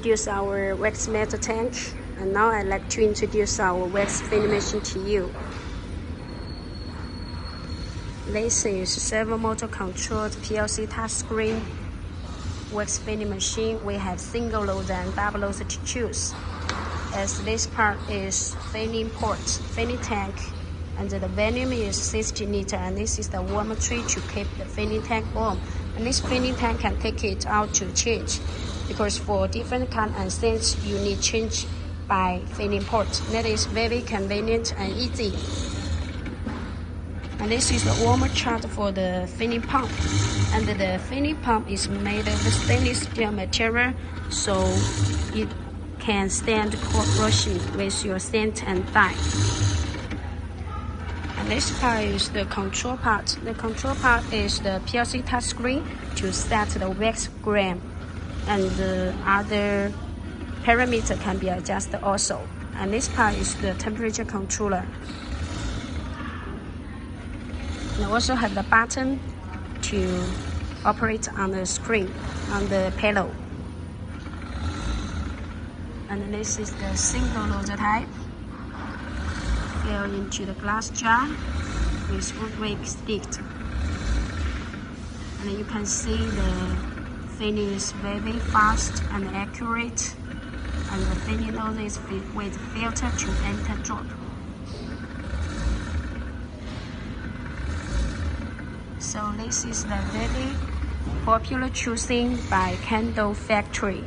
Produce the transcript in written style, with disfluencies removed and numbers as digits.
Introduce our wax metal tank, and now I'd like to introduce our wax filling machine to you. This is servo motor controlled PLC touchscreen wax filling machine. We have single loader and double loader to choose. As this part is filling port, filling tank, and the volume is 60 liters, and this is the warmer tree to keep the filling tank warm. And this filling tank can take it out to change, because for different kind and scents you need change by filling port. That is very convenient and easy. And this is the warmer chart for the filling pump. And the filling pump is made of stainless steel material, so it can stand corrosion with your scent and dye. And this part is the control part. The control part is the PLC touchscreen to set the wax gram, and the other parameter can be adjusted also. And this part is the temperature controller. And also have the button to operate on the screen, on the panel. And this is the single loader type. Fill into the glass jar with wood rake stick. And you can see the filling is very fast and accurate, and the filling nozzle is with filter to enter drop. So this is the very popular choosing by Candle Factory.